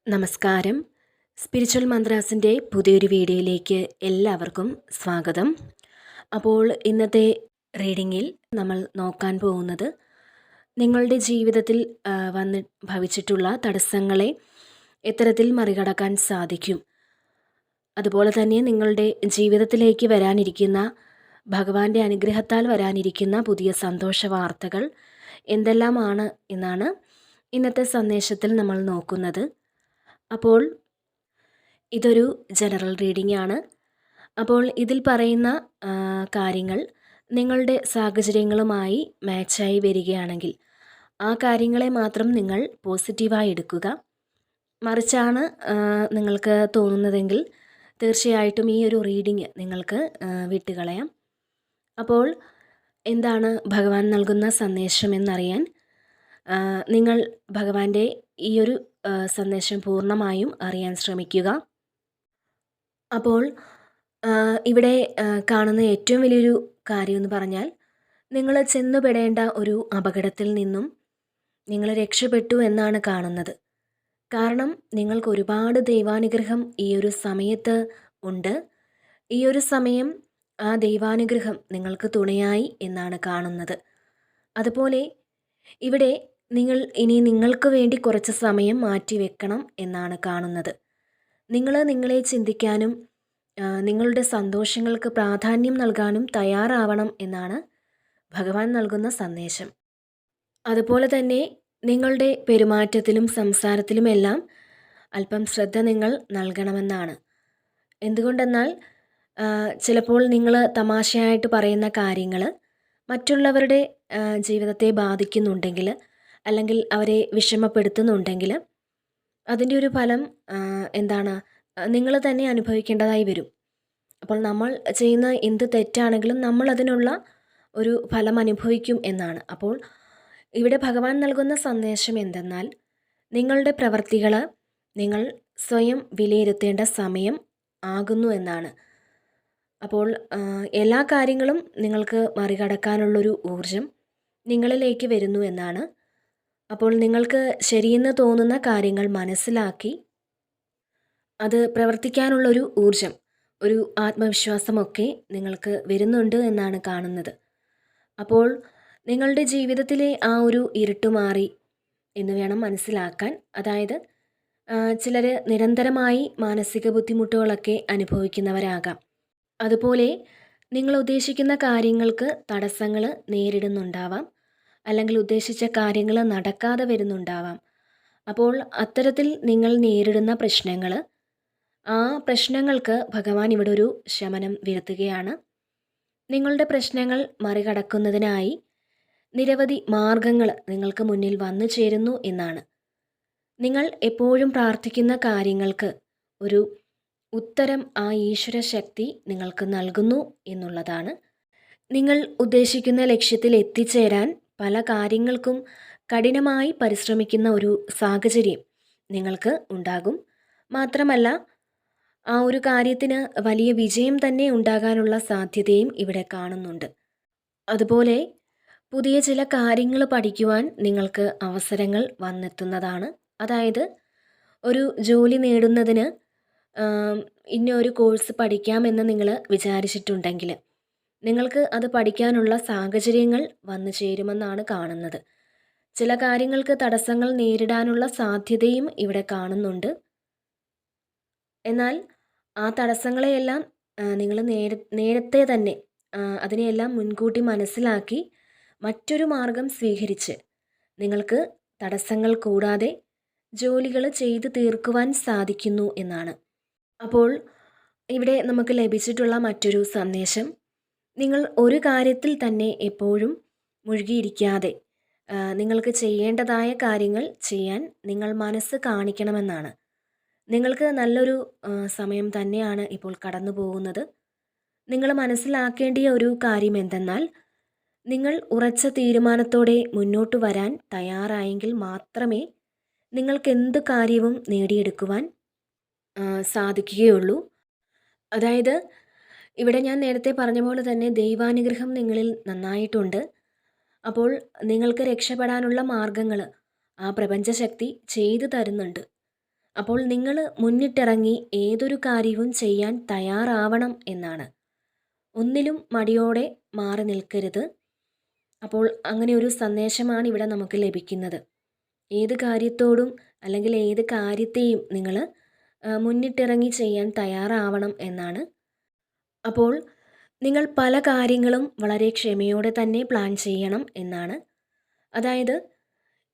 നമസ്കാരം. സ്പിരിച്വൽ മന്ത്രാസിൻ്റെ പുതിയൊരു വീഡിയോയിലേക്ക് എല്ലാവർക്കും സ്വാഗതം. അപ്പോൾ ഇന്നത്തെ റീഡിങ്ങിൽ നമ്മൾ നോക്കാൻ പോകുന്നത് നിങ്ങളുടെ ജീവിതത്തിൽ വന്ന് ഭവിച്ചിട്ടുള്ള തടസ്സങ്ങളെ എത്തരത്തിൽ മറികടക്കാൻ സാധിക്കും, അതുപോലെ തന്നെ നിങ്ങളുടെ ജീവിതത്തിലേക്ക് വരാനിരിക്കുന്ന ഭഗവാന്റെ അനുഗ്രഹത്താൽ വരാനിരിക്കുന്ന പുതിയ സന്തോഷ വാർത്തകൾ എന്തെല്ലാമാണ് എന്നാണ് ഇന്നത്തെ സന്ദേശത്തിൽ നമ്മൾ നോക്കുന്നത്. അപ്പോൾ ഇതൊരു ജനറൽ റീഡിംഗ് ആണ്. അപ്പോൾ ഇതിൽ പറയുന്ന കാര്യങ്ങൾ നിങ്ങളുടെ സാഹചര്യങ്ങളുമായി മാച്ചായി വരികയാണെങ്കിൽ ആ കാര്യങ്ങളെ മാത്രം നിങ്ങൾ പോസിറ്റീവായി എടുക്കുക. മറിച്ചാണ് നിങ്ങൾക്ക് തോന്നുന്നതെങ്കിൽ തീർച്ചയായിട്ടും ഈ ഒരു റീഡിംഗ് നിങ്ങൾക്ക് വിട്ടുകളയാം. അപ്പോൾ എന്താണ് ഭഗവാൻ നൽകുന്ന സന്ദേശം എന്നറിയാൻ നിങ്ങൾ ഭഗവാന്റെ ഈ ഒരു സന്ദേശം പൂർണ്ണമായും അറിയാൻ ശ്രമിക്കുക. അപ്പോൾ ഇവിടെ കാണുന്ന ഏറ്റവും വലിയൊരു കാര്യമെന്ന് പറഞ്ഞാൽ നിങ്ങൾ ചെന്നുപെടേണ്ട ഒരു അപകടത്തിൽ നിന്നും നിങ്ങൾ രക്ഷപ്പെട്ടു എന്നാണ് കാണുന്നത്. കാരണം നിങ്ങൾക്ക് ഒരുപാട് ദൈവാനുഗ്രഹം ഈ ഒരു സമയത്ത് ഉണ്ട്. ഈ ഒരു സമയം ആ ദൈവാനുഗ്രഹം നിങ്ങൾക്ക് തുണയായി എന്നാണ് കാണുന്നത്. അതുപോലെ ഇവിടെ നിങ്ങൾ ഇനി നിങ്ങൾക്ക് വേണ്ടി കുറച്ച് സമയം മാറ്റി വെക്കണം എന്നാണ് കാണുന്നത്. നിങ്ങളെ ചിന്തിക്കാനും നിങ്ങളുടെ സന്തോഷങ്ങൾക്ക് പ്രാധാന്യം നൽകാനും തയ്യാറാവണം എന്നാണ് ഭഗവാൻ നൽകുന്ന സന്ദേശം. അതുപോലെ തന്നെ നിങ്ങളുടെ പെരുമാറ്റത്തിലും സംസാരത്തിലുമെല്ലാം അല്പം ശ്രദ്ധ നിങ്ങൾ നൽകണമെന്നാണ്. എന്തുകൊണ്ടെന്നാൽ ചിലപ്പോൾ നിങ്ങൾ തമാശയായിട്ട് പറയുന്ന കാര്യങ്ങൾ മറ്റുള്ളവരുടെ ജീവിതത്തെ ബാധിക്കുന്നുണ്ടെങ്കിൽ, അല്ലെങ്കിൽ അവരെ വിഷമപ്പെടുത്തുന്നുണ്ടെങ്കിൽ അതിൻ്റെ ഒരു ഫലം നിങ്ങൾ തന്നെ അനുഭവിക്കേണ്ടതായി വരും. അപ്പോൾ നമ്മൾ ചെയ്യുന്ന എന്ത് തെറ്റാണെങ്കിലും നമ്മൾ അതിനുള്ള ഒരു ഫലം അനുഭവിക്കും എന്നാണ്. അപ്പോൾ ഇവിടെ ഭഗവാൻ നൽകുന്ന സന്ദേശം എന്തെന്നാൽ നിങ്ങളുടെ പ്രവർത്തികൾ നിങ്ങൾ സ്വയം വിലയിരുത്തേണ്ട സമയം ആകുന്നു എന്നാണ്. അപ്പോൾ എല്ലാ കാര്യങ്ങളും നിങ്ങൾക്ക് മറികടക്കാനുള്ളൊരു ഊർജം നിങ്ങളിലേക്ക് വരുന്നു എന്നാണ്. അപ്പോൾ നിങ്ങൾക്ക് ശരിയെന്ന് തോന്നുന്ന കാര്യങ്ങൾ മനസ്സിലാക്കി അത് പ്രവർത്തിക്കാനുള്ളൊരു ഊർജം, ഒരു ആത്മവിശ്വാസമൊക്കെ നിങ്ങൾക്ക് വരുന്നുണ്ട് എന്നാണ് കാണുന്നത്. അപ്പോൾ നിങ്ങളുടെ ജീവിതത്തിലെ ആ ഒരു ഇരുട്ട് മാറി എന്ന് വേണം മനസ്സിലാക്കാൻ. അതായത് ചിലർ നിരന്തരമായി മാനസിക ബുദ്ധിമുട്ടുകളൊക്കെ അനുഭവിക്കുന്നവരാകാം. അതുപോലെ നിങ്ങൾ ഉദ്ദേശിക്കുന്ന കാര്യങ്ങൾക്ക് തടസ്സങ്ങൾ നേരിടുന്നുണ്ടാവാം, അല്ലെങ്കിൽ ഉദ്ദേശിച്ച കാര്യങ്ങൾ നടക്കാതെ വരുന്നുണ്ടാവാം. അപ്പോൾ അത്തരത്തിൽ നിങ്ങൾ നേരിടുന്ന പ്രശ്നങ്ങൾ, ആ പ്രശ്നങ്ങൾക്ക് ഭഗവാൻ ഇവിടെ ഒരു ശമനം വരുത്തുകയാണ്. നിങ്ങളുടെ പ്രശ്നങ്ങൾ മറികടക്കുന്നതിനായി നിരവധി മാർഗങ്ങൾ നിങ്ങൾക്ക് മുന്നിൽ വന്നു ചേരുന്നു എന്നാണ്. നിങ്ങൾ എപ്പോഴും പ്രാർത്ഥിക്കുന്ന കാര്യങ്ങൾക്ക് ഒരു ഉത്തരം ആ ഈശ്വര ശക്തി നിങ്ങൾക്ക് നൽകുന്നു എന്നുള്ളതാണ്. നിങ്ങൾ ഉദ്ദേശിക്കുന്ന ലക്ഷ്യത്തിൽ എത്തിച്ചേരാൻ പല കാര്യങ്ങൾക്കും കഠിനമായി പരിശ്രമിക്കുന്ന ഒരു സാഹചര്യം നിങ്ങൾക്ക് ഉണ്ടാകും. മാത്രമല്ല ആ ഒരു കാര്യത്തിന് വലിയ വിജയം തന്നെ ഉണ്ടാകാനുള്ള സാധ്യതയും ഇവിടെ കാണുന്നുണ്ട്. അതുപോലെ പുതിയ ചില കാര്യങ്ങൾ പഠിക്കുവാൻ നിങ്ങൾക്ക് അവസരങ്ങൾ വന്നെത്തുന്നതാണ്. അതായത് ഒരു ജോലി നേടുന്നതിന് ഇന്നൊരു കോഴ്സ് പഠിക്കാമെന്ന് നിങ്ങൾ വിചാരിച്ചിട്ടുണ്ടെങ്കിൽ നിങ്ങൾക്ക് അത് പഠിക്കാനുള്ള സാഹചര്യങ്ങൾ വന്നു ചേരുമെന്നാണ് കാണുന്നത്. ചില കാര്യങ്ങൾക്ക് തടസ്സങ്ങൾ നേരിടാനുള്ള സാധ്യതയും ഇവിടെ കാണുന്നുണ്ട്. എന്നാൽ ആ തടസ്സങ്ങളെയെല്ലാം നിങ്ങൾ നേരത്തെ തന്നെ അതിനെയെല്ലാം മുൻകൂട്ടി മനസ്സിലാക്കി മറ്റൊരു മാർഗം സ്വീകരിച്ച് നിങ്ങൾക്ക് തടസ്സങ്ങൾ കൂടാതെ ജോലികൾ ചെയ്തു തീർക്കുവാൻ സാധിക്കുന്നു എന്നാണ്. അപ്പോൾ ഇവിടെ നമുക്ക് ലഭിച്ചിട്ടുള്ള മറ്റൊരു സന്ദേശം, നിങ്ങൾ ഒരു കാര്യത്തിൽ തന്നെ എപ്പോഴും മുഴുകിയിരിക്കാതെ നിങ്ങൾക്ക് ചെയ്യേണ്ടതായ കാര്യങ്ങൾ ചെയ്യാൻ നിങ്ങൾ മനസ്സ് കാണിക്കണമെന്നാണ്. നിങ്ങൾക്ക് നല്ലൊരു സമയം തന്നെയാണ് ഇപ്പോൾ കടന്നു പോകുന്നത്. നിങ്ങൾ മനസ്സിലാക്കേണ്ടിയ ഒരു കാര്യം എന്തെന്നാൽ നിങ്ങൾ ഉറച്ച തീരുമാനത്തോടെ മുന്നോട്ട് വരാൻ തയ്യാറായെങ്കിൽ മാത്രമേ നിങ്ങൾക്ക് എന്ത് കാര്യവും നേടിയെടുക്കുവാൻ സാധിക്കുകയുള്ളൂ. അതായത് ഇവിടെ ഞാൻ നേരത്തെ പറഞ്ഞ പോലെ തന്നെ ദൈവാനുഗ്രഹം നിങ്ങളിൽ നന്നായിട്ടുണ്ട്. അപ്പോൾ നിങ്ങൾക്ക് രക്ഷപ്പെടാനുള്ള മാർഗങ്ങൾ ആ പ്രപഞ്ചശക്തി ചെയ്തു തരുന്നുണ്ട്. അപ്പോൾ നിങ്ങൾ മുന്നിട്ടിറങ്ങി ഏതൊരു കാര്യവും ചെയ്യാൻ തയ്യാറാവണം എന്നാണ്. ഒന്നിലും മടിയോടെ മാറി നിൽക്കരുത്. അപ്പോൾ അങ്ങനെ ഒരു സന്ദേശമാണ് ഇവിടെ നമുക്ക് ലഭിക്കുന്നത്. ഏത് കാര്യത്തോടും അല്ലെങ്കിൽ ഏത് കാര്യത്തെയും നിങ്ങൾ മുന്നിട്ടിറങ്ങി ചെയ്യാൻ തയ്യാറാവണം എന്നാണ്. അപ്പോൾ നിങ്ങൾ പല കാര്യങ്ങളും വളരെ ക്ഷമയോടെ തന്നെ പ്ലാൻ ചെയ്യണം എന്നാണ്. അതായത്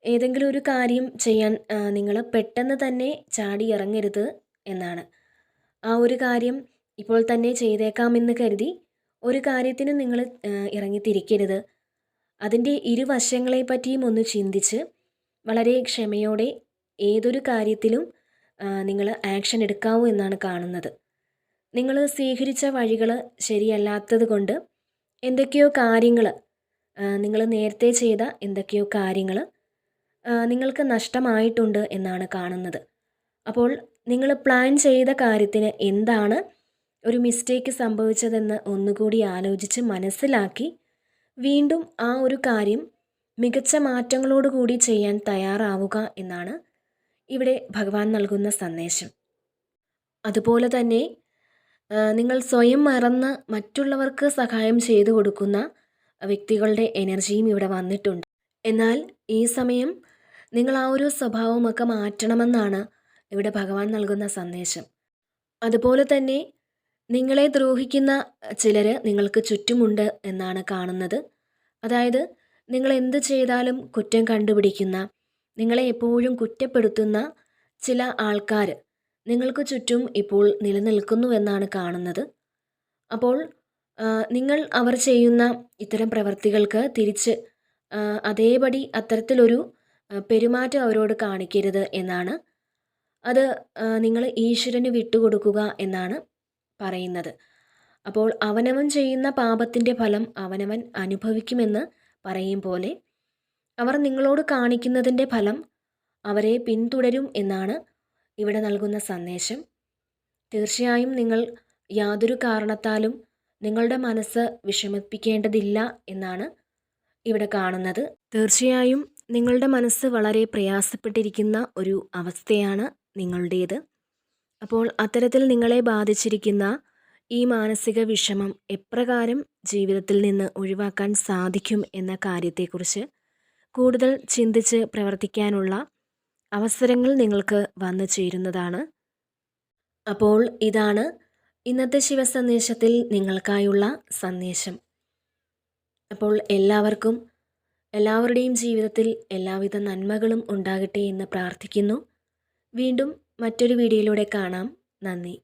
ഏതെങ്കിലും ഒരു കാര്യം ചെയ്യാൻ നിങ്ങൾ പെട്ടെന്ന് തന്നെ ചാടി ഇറങ്ങരുത് എന്നാണ്. ആ ഒരു കാര്യം ഇപ്പോൾ തന്നെ ചെയ്തേക്കാമെന്ന് കരുതി ഒരു കാര്യത്തിന് നിങ്ങൾ ഇറങ്ങിത്തിരിക്കരുത്. അതിൻ്റെ ഇരുവശങ്ങളെ പറ്റിയും ഒന്ന് ചിന്തിച്ച് വളരെ ക്ഷമയോടെ ഏതൊരു കാര്യത്തിലും നിങ്ങൾ ആക്ഷൻ എടുക്കാവൂ എന്നാണ് കാണുന്നത്. നിങ്ങൾ സ്വീകരിച്ച വഴികൾ ശരിയല്ലാത്തത് കൊണ്ട് എന്തൊക്കെയോ കാര്യങ്ങൾ നിങ്ങൾ നേരത്തെ ചെയ്ത എന്തൊക്കെയോ കാര്യങ്ങൾ നിങ്ങൾക്ക് നഷ്ടമായിട്ടുണ്ട് എന്നാണ് കാണുന്നത്. അപ്പോൾ നിങ്ങൾ പ്ലാൻ ചെയ്ത കാര്യത്തിന് എന്താണ് ഒരു മിസ്റ്റേക്ക് സംഭവിച്ചതെന്ന് ഒന്നുകൂടി ആലോചിച്ച് മനസ്സിലാക്കി വീണ്ടും ആ ഒരു കാര്യം മികച്ച മാറ്റങ്ങളോടുകൂടി ചെയ്യാൻ തയ്യാറാവുക എന്നാണ് ഇവിടെ ഭഗവാൻ നൽകുന്ന സന്ദേശം. അതുപോലെ തന്നെ നിങ്ങൾ സ്വയം മറന്ന് മറ്റുള്ളവർക്ക് സഹായം ചെയ്തു കൊടുക്കുന്ന വ്യക്തികളുടെ എനർജിയും ഇവിടെ വന്നിട്ടുണ്ട്. എന്നാൽ ഈ സമയം നിങ്ങൾ ആ ഒരു സ്വഭാവമൊക്കെ മാറ്റണമെന്നാണ് ഇവിടെ ഭഗവാൻ നൽകുന്ന സന്ദേശം. അതുപോലെ തന്നെ നിങ്ങളെ ദ്രോഹിക്കുന്ന ചിലർ നിങ്ങൾക്ക് ചുറ്റുമുണ്ട് എന്നാണ് കാണുന്നത്. അതായത് നിങ്ങൾ എന്ത് ചെയ്താലും കുറ്റം കണ്ടുപിടിക്കുന്ന, നിങ്ങളെ എപ്പോഴും കുറ്റപ്പെടുത്തുന്ന ചില ആൾക്കാർ നിങ്ങൾക്ക് ചുറ്റും ഇപ്പോൾ നിലനിൽക്കുന്നുവെന്നാണ് കാണുന്നത്. അപ്പോൾ നിങ്ങൾ അവർ ചെയ്യുന്ന ഇത്തരം പ്രവർത്തികൾക്ക് തിരിച്ച് അതേപടി അത്തരത്തിലൊരു പെരുമാറ്റം അവരോട് കാണിക്കരുത് എന്നാണ്. അത് നിങ്ങൾ ഈശ്വരന് വിട്ടുകൊടുക്കുക എന്നാണ് പറയുന്നത്. അപ്പോൾ അവനവൻ ചെയ്യുന്ന പാപത്തിൻ്റെ ഫലം അവനവൻ അനുഭവിക്കുമെന്ന് പറയും പോലെ അവർ നിങ്ങളോട് കാണിക്കുന്നതിൻ്റെ ഫലം അവരെ പിന്തുടരും എന്നാണ് ഇവിടെ നൽകുന്ന സന്ദേശം. തീർച്ചയായും നിങ്ങൾ യാതൊരു കാരണത്താലും നിങ്ങളുടെ മനസ്സ് വിഷമിപ്പിക്കേണ്ടതില്ല എന്നാണ് ഇവിടെ കാണുന്നത്. തീർച്ചയായും നിങ്ങളുടെ മനസ്സ് വളരെ പ്രയാസപ്പെട്ടിരിക്കുന്ന ഒരു അവസ്ഥയാണ് നിങ്ങളുടേത്. അപ്പോൾ അത്തരത്തിൽ നിങ്ങളെ ബാധിച്ചിരിക്കുന്ന ഈ മാനസിക വിഷമം എപ്രകാരം ജീവിതത്തിൽ നിന്ന് ഒഴിവാക്കാൻ സാധിക്കും എന്ന കാര്യത്തെക്കുറിച്ച് കൂടുതൽ ചിന്തിച്ച് പ്രവർത്തിക്കാനുള്ള അവസരങ്ങൾ നിങ്ങൾക്ക് വന്നു ചേരുന്നതാണ്. അപ്പോൾ ഇതാണ് ഇന്നത്തെ ശിവസന്ദേശത്തിൽ നിങ്ങൾക്കായുള്ള സന്ദേശം. അപ്പോൾ എല്ലാവരുടെയും ജീവിതത്തിൽ എല്ലാവിധ നന്മകളും ഉണ്ടാകട്ടെ എന്ന് പ്രാർത്ഥിക്കുന്നു. വീണ്ടും മറ്റൊരു വീഡിയോയിലൂടെ കാണാം. നന്ദി.